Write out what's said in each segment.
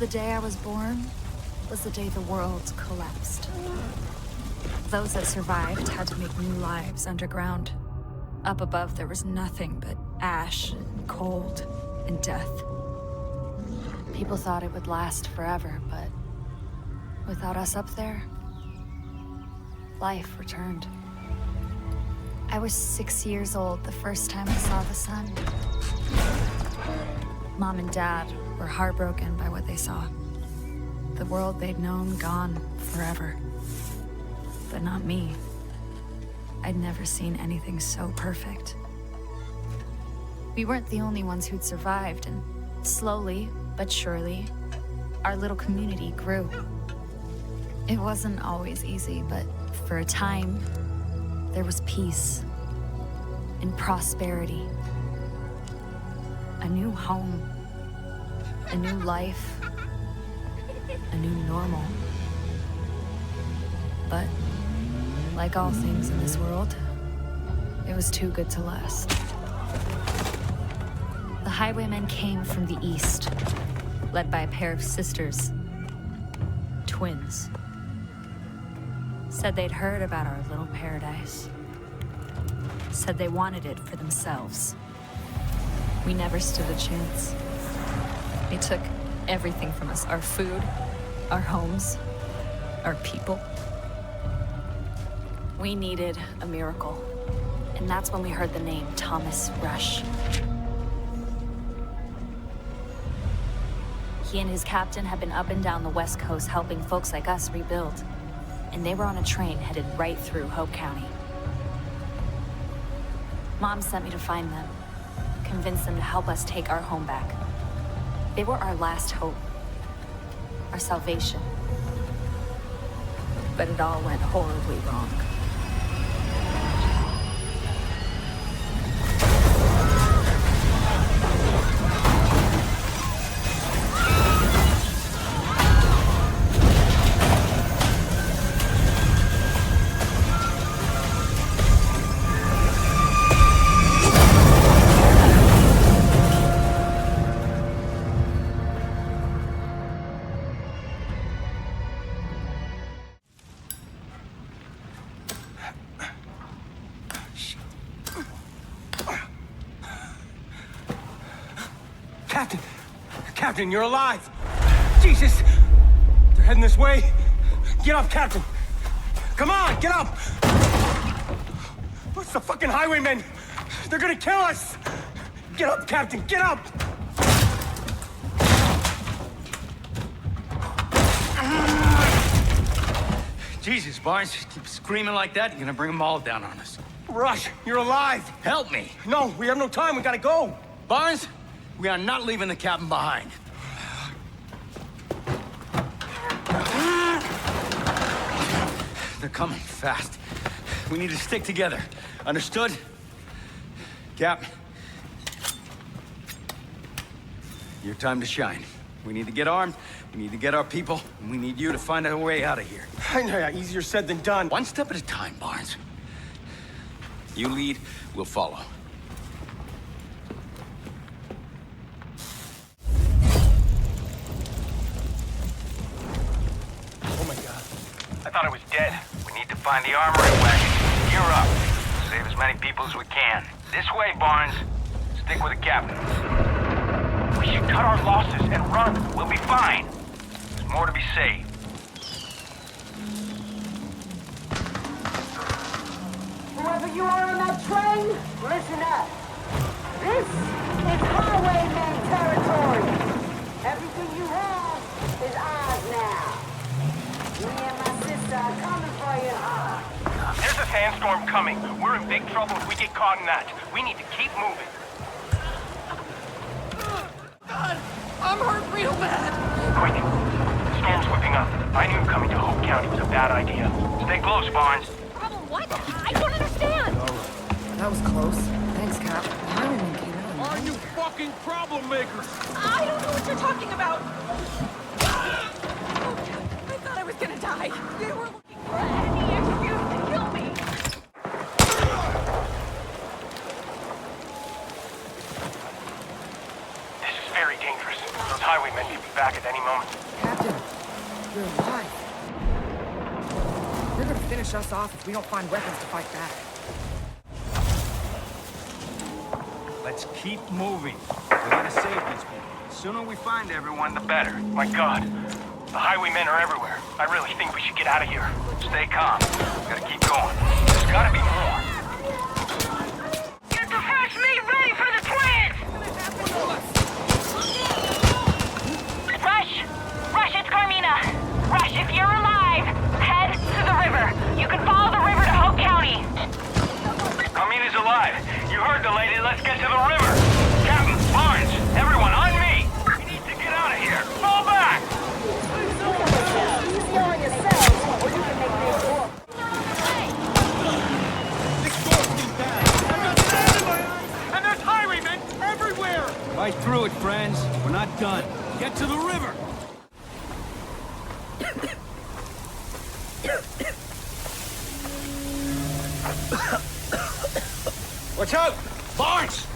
The day I was born was the day the world collapsed. Those that survived had to make new lives underground. Up above, there was nothing but ash, and cold, and death. People thought it would last forever, but without us up there, life returned. I was 6 years old the first time I saw the sun. Mom and Dad were heartbroken by what they saw. The world they'd known gone forever. But not me. I'd never seen anything so perfect. We weren't the only ones who'd survived, and slowly but surely, our little community grew. It wasn't always easy, but for a time, there was peace and prosperity. A new home, a new life, a new normal. But like all things in this world, it was too good to last. The Highwaymen came from the east, led by a pair of sisters, twins. Said they'd heard about our little paradise. Said they wanted it for themselves. We never stood a chance. They took everything from us, our food, our homes, our people. We needed a miracle, and that's when we heard the name Thomas Rush. He and his captain had been up and down the West Coast helping folks like us rebuild, and they were on a train headed right through Hope County. Mom sent me to find them, convince them to help us take our home back. They were our last hope, our salvation. But it all went horribly wrong. Captain, you're alive! Jesus! They're heading this way. Get up, Captain! Come on, get up! What's the fucking Highwaymen? They're gonna kill us! Get up, Captain, get up! Jesus, Barnes, keep screaming like that, you're gonna bring them all down on us. Rush, you're alive! Help me! No, we have no time, we gotta go! Barnes, we are not leaving the cabin behind. They're coming fast. We need to stick together. Understood? Cap, your time to shine. We need to get armed, we need to get our people, and we need you to find a way out of here. I know, easier said than done. One step at a time, Barnes. You lead, we'll follow. Oh my God. I thought I was dead. We need to find the armory wagon. Gear up. Save as many people as we can. This way, Barnes. Stick with the captain. We should cut our losses and run. We'll be fine. There's more to be saved. Whoever you are on that train, listen up. This is Highwaymen territory. Everything you have is ours now. Me and my sister are coming for you, There's a sandstorm coming. We're in big trouble if we get caught in that. We need to keep moving. God, I'm hurt real bad. Quick. The storm's whipping up. I knew coming to Hope County was a bad idea. Stay close, Barnes. Problem what? I don't understand. That was close. Thanks, Cap. Highwaymen came in. Are you fucking problem makers? I don't know what you're talking about. I thought I was gonna die. They were looking for any excuse to kill me. This is very dangerous. Those highwaymen could be back at any moment. finish us off if we don't find weapons to fight back. Let's keep moving. We gotta save these people. The sooner we find everyone, the better. My God. The Highwaymen are everywhere. I really think we should get out of here. Stay calm. Gotta keep going. There's gotta be more. Get the fresh meat ready for the twins! Rush! Rush, it's Carmina! Rush, if you're alive, head to the river. You can follow the river to Hope County. Carmina's alive. You heard the lady. Let's get to the river. Captain, Barnes, everyone on me. We need to get out of here. Fall back! Easy on yourselves, or you can make things work. And there's highwaymen everywhere! Right through it, friends. We're not done. Get to the river! Watch out! Barnes!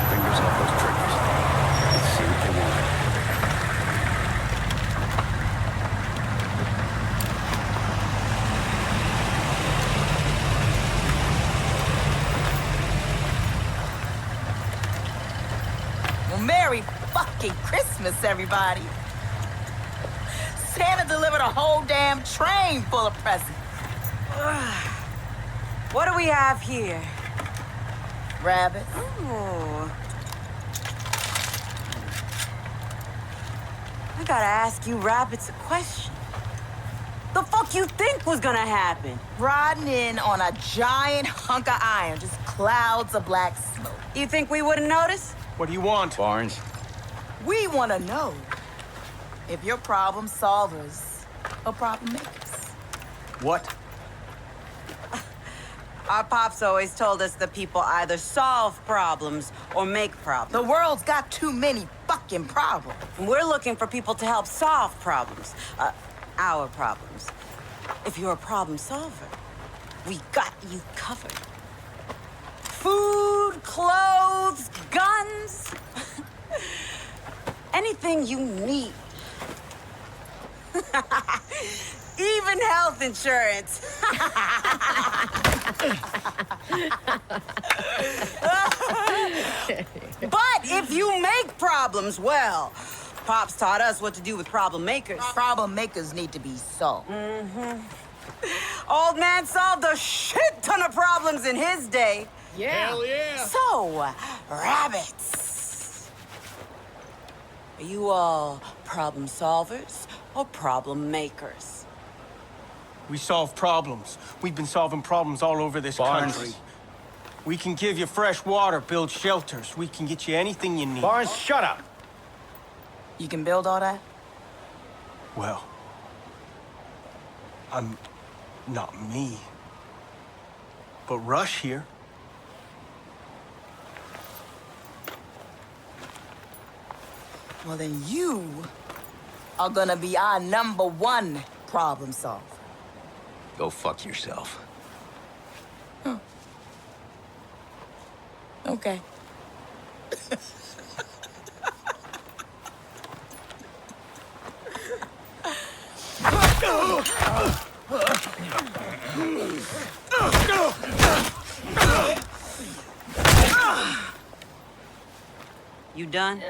Fingers off those triggers. Let's see what they want. Well, Merry fucking Christmas, everybody. Santa delivered a whole damn train full of presents. What do we have here? Rabbits. Ooh. I gotta ask you rabbits a question. The fuck you think was gonna happen? Riding in on a giant hunk of iron, just clouds of black smoke. You think we wouldn't notice? What do you want? Barnes. We want to know if you're problem solvers or problem makers. What? Our pops always told us that people either solve problems or make problems. The world's got too many fucking problems. And we're looking for people to help solve problems. Our problems. If you're a problem solver, we got you covered. Food, clothes, guns. Anything you need. Even health insurance. But if you make problems, well, Pops taught us what to do with problem makers. Problem makers need to be solved. Old man solved a shit ton of problems in his day. Yeah. Hell yeah! So, rabbits. Are you all problem solvers or problem makers? We solve problems. We've been solving problems all over this Barnes. country. We can give you fresh water, build shelters. We can get you anything you need. Barnes, shut up! You can build all that? Well, I'm not me. But Rush here. Well, then you are gonna be our #1 problem solver. Go fuck yourself. Okay. You done?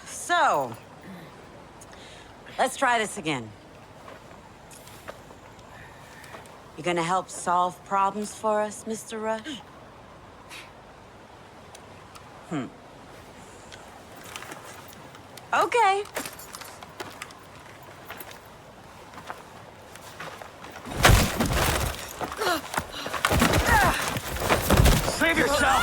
So, let's try this again. You gonna help solve problems for us, Mr. Rush? Okay. Save yourself!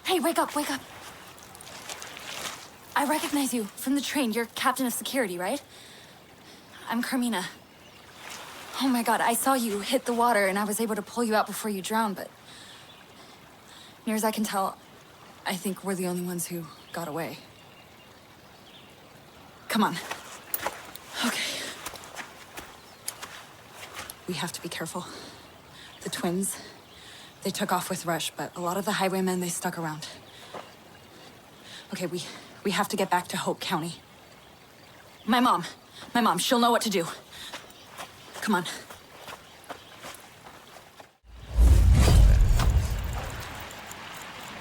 Hey, wake up, wake up. I recognize you from the train. You're captain of security, right? I'm Carmina. Oh my god, I saw you hit the water and I was able to pull you out before you drowned, but... near as I can tell, I think we're the only ones who got away. Come on. Okay. We have to be careful. The twins, they took off with Rush, but a lot of the Highwaymen, they stuck around. Okay, we have to get back to Hope County. My mom, she'll know what to do. Come on.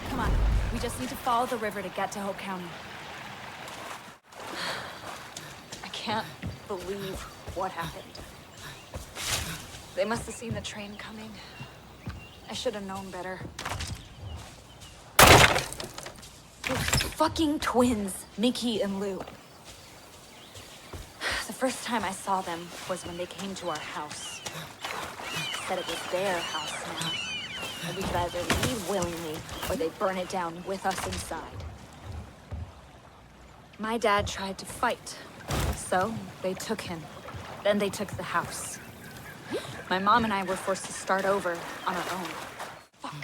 Come on, we just need to follow the river to get to Hope County. I can't believe what happened. They must have seen the train coming. I should have known better. Those fucking twins, Mickey and Lou. The first time I saw them was when they came to our house. Said it was their house now. And we could either leave willingly, or they'd burn it down with us inside. My dad tried to fight, so they took him. Then they took the house. My mom and I were forced to start over on our own. Fuck.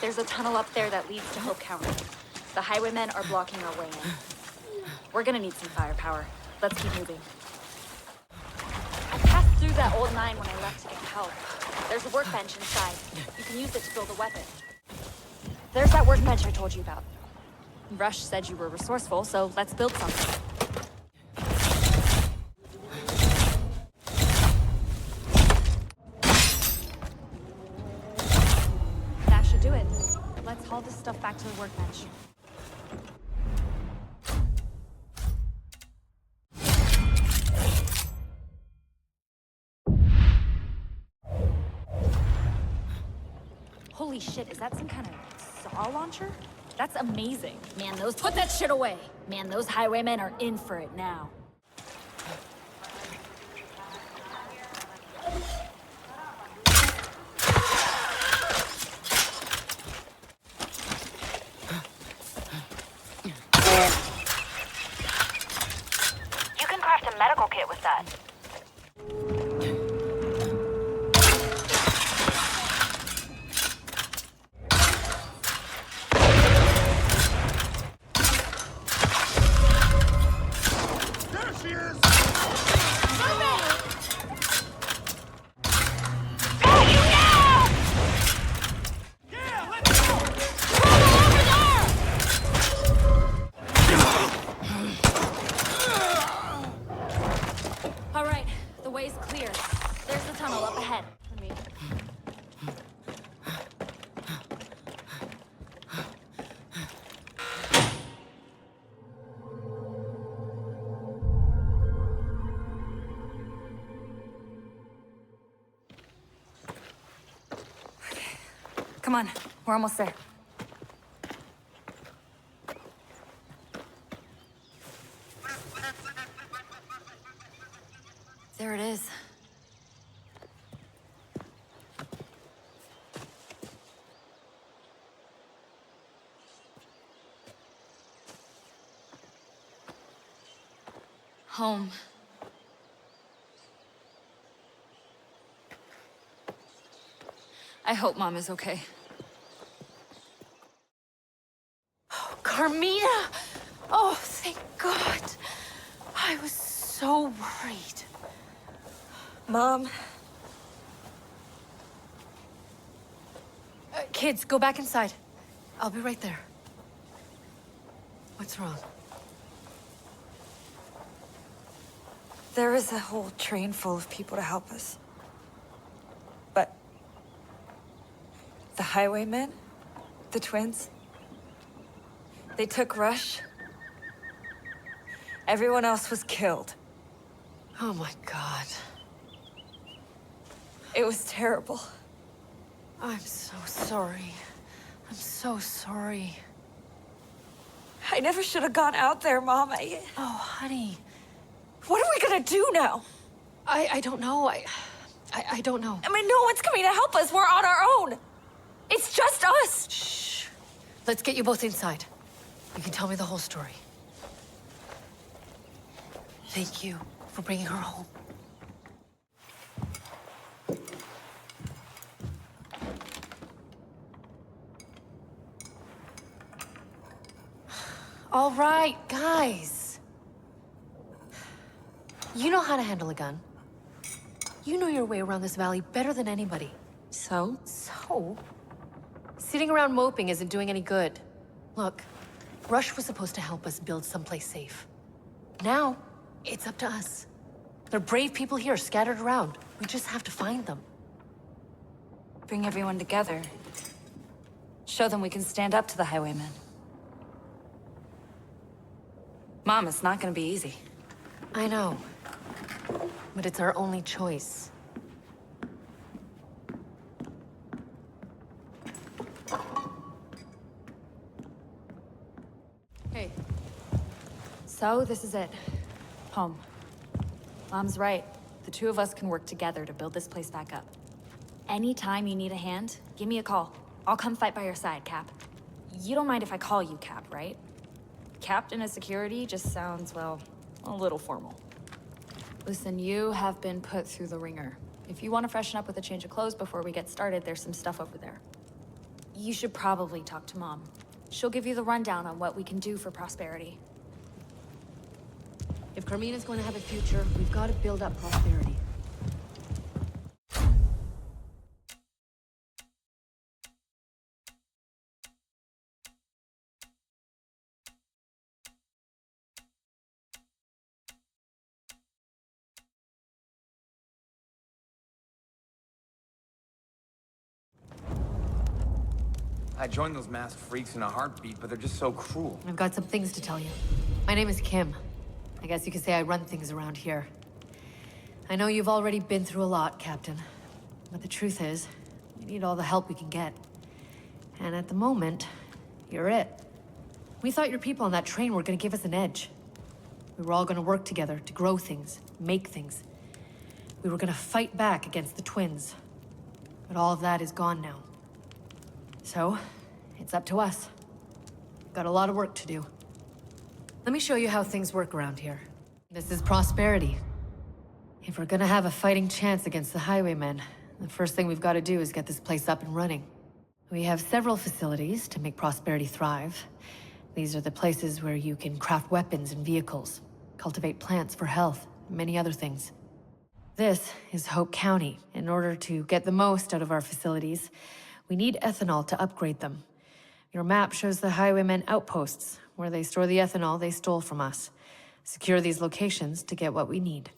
There's a tunnel up there that leads to Hope County. The Highwaymen are blocking our way in. We're gonna need some firepower. Let's keep moving. I passed through that old mine when I left to get help. There's a workbench inside. You can use it to build a weapon. There's that workbench I told you about. Rush said you were resourceful, so let's build something. That should do it. Let's haul this stuff back to the workbench. Holy shit, is that some kind of saw launcher? That's amazing. Man, put that shit away. Man, those Highwaymen are in for it now. You can craft a medical kit with that. Come on, we're almost there. There it is. Home. I hope Mom is okay. Oh, Carmina! Oh, thank God. I was so worried. Mom. Kids, go back inside. I'll be right there. What's wrong? There was a whole train full of people to help us. But the Highwaymen, the twins, they took Rush. Everyone else was killed. Oh my God. It was terrible. I'm so sorry. I'm so sorry. I never should have gone out there, Mom. Oh, honey. What are we gonna do now? I don't know. I don't know. I mean, no one's coming to help us. We're on our own. It's just us. Shh. Let's get you both inside. You can tell me the whole story. Thank you for bringing her home. All right, guys. You know how to handle a gun. You know your way around this valley better than anybody. So? So? Sitting around moping isn't doing any good. Look, Rush was supposed to help us build someplace safe. Now, it's up to us. There are brave people here scattered around. We just have to find them. Bring everyone together. Show them we can stand up to the Highwaymen. Mom, it's not gonna be easy. I know. But it's our only choice. Hey. So, this is it. Home. Mom's right. The two of us can work together to build this place back up. Anytime you need a hand, give me a call. I'll come fight by your side, Cap. You don't mind if I call you Cap, right? Captain of Security just sounds, well, a little formal. Listen, you have been put through the ringer. If you want to freshen up with a change of clothes before we get started, there's some stuff over there. You should probably talk to Mom. She'll give you the rundown on what we can do for Prosperity. If Carmina's going to have a future, we've got to build up Prosperity. I'd join those masked freaks in a heartbeat, but they're just so cruel. I've got some things to tell you. My name is Kim. I guess you could say I run things around here. I know you've already been through a lot, Captain. But the truth is, we need all the help we can get. And at the moment, you're it. We thought your people on that train were gonna give us an edge. We were all gonna work together to grow things, make things. We were gonna fight back against the twins. But all of that is gone now. So, it's up to us. Got a lot of work to do. Let me show you how things work around here. This is Prosperity. If we're gonna have a fighting chance against the Highwaymen, the first thing we've got to do is get this place up and running. We have several facilities to make Prosperity thrive. These are the places where you can craft weapons and vehicles, cultivate plants for health, and many other things. This is Hope County. In order to get the most out of our facilities, we need ethanol to upgrade them. Your map shows the Highwaymen outposts, where they store the ethanol they stole from us. Secure these locations to get what we need.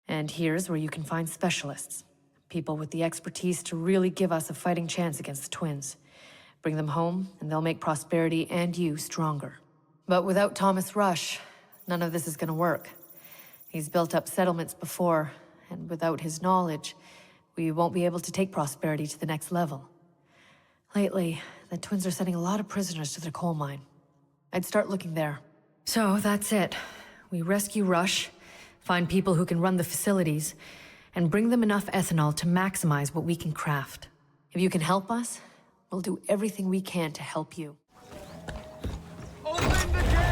And here's where you can find specialists. People with the expertise to really give us a fighting chance against the twins. Bring them home, and they'll make Prosperity and you stronger. But without Thomas Rush, none of this is gonna work. He's built up settlements before, and without his knowledge, we won't be able to take Prosperity to the next level. Lately, the twins are sending a lot of prisoners to their coal mine. I'd start looking there. So, that's it. We rescue Rush, find people who can run the facilities, and bring them enough ethanol to maximize what we can craft. If you can help us, we'll do everything we can to help you. Open the gate!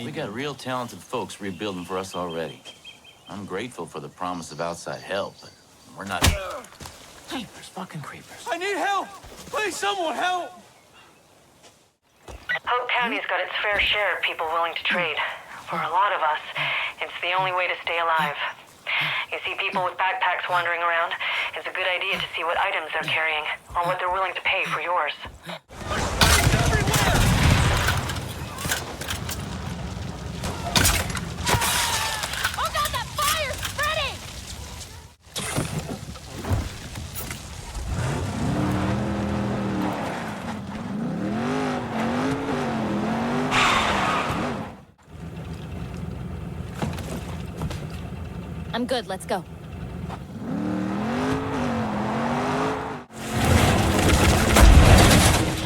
We got real talented folks rebuilding for us already. I'm grateful for the promise of outside help, but we're not... Creepers, fucking creepers. I need help! Please, someone help! Hope County's got its fair share of people willing to trade. For a lot of us, it's the only way to stay alive. You see people with backpacks wandering around, it's a good idea to see what items they're carrying, or what they're willing to pay for yours. I'm good, let's go.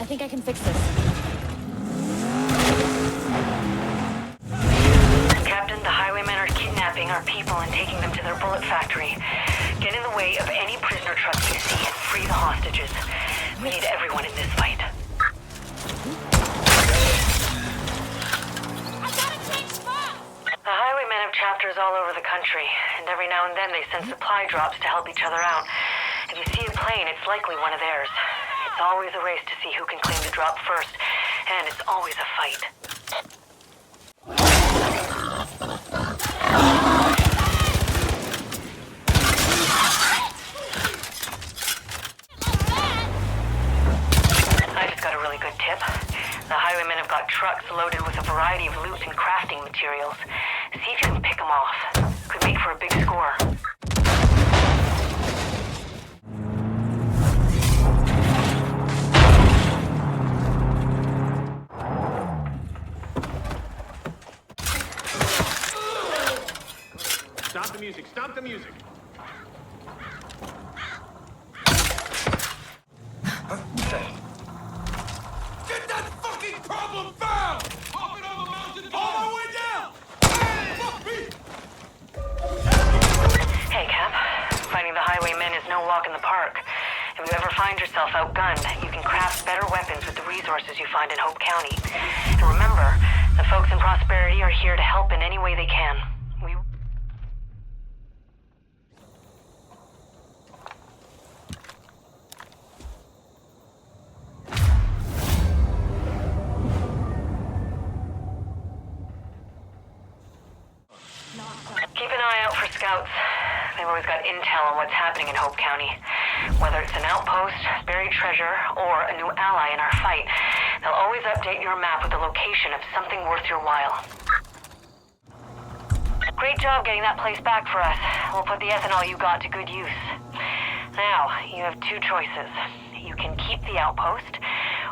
I think I can fix this. Captain, the Highwaymen are kidnapping our people and taking them to their bullet factory. Get in the way of any prisoner trucks you see and free the hostages. We need everyone in this fight. helicopters all over the country, and every now and then they send supply drops to help each other out. If you see a plane, it's likely one of theirs. It's always a race to see who can claim the drop first, and it's always a fight. I just got a really good tip. The Highwaymen have got trucks loaded with a variety of loot and crafting materials. See if you can pick them off. Could make for a big score. Stop the music! Stop the music! Get that fucking problem found! Hop it over mountain! All the way down! Hey, fuck me! Hey, Cap. Fighting the Highwaymen is no walk in the park. If you ever find yourself outgunned, you can craft better weapons with the resources you find in Hope County. And remember, the folks in Prosperity are here to help in any way they can. Keep an eye out for scouts. They've always got intel on what's happening in Hope County. Whether it's an outpost, buried treasure, or a new ally in our fight, they'll always update your map with the location of something worth your while. Great job getting that place back for us. We'll put the ethanol you got to good use. Now, you have two choices. You can keep the outpost,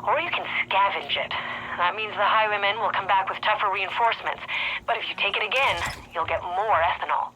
or you can scavenge it. That means the Highwaymen will come back with tougher reinforcements. But if you take it again, you'll get more ethanol.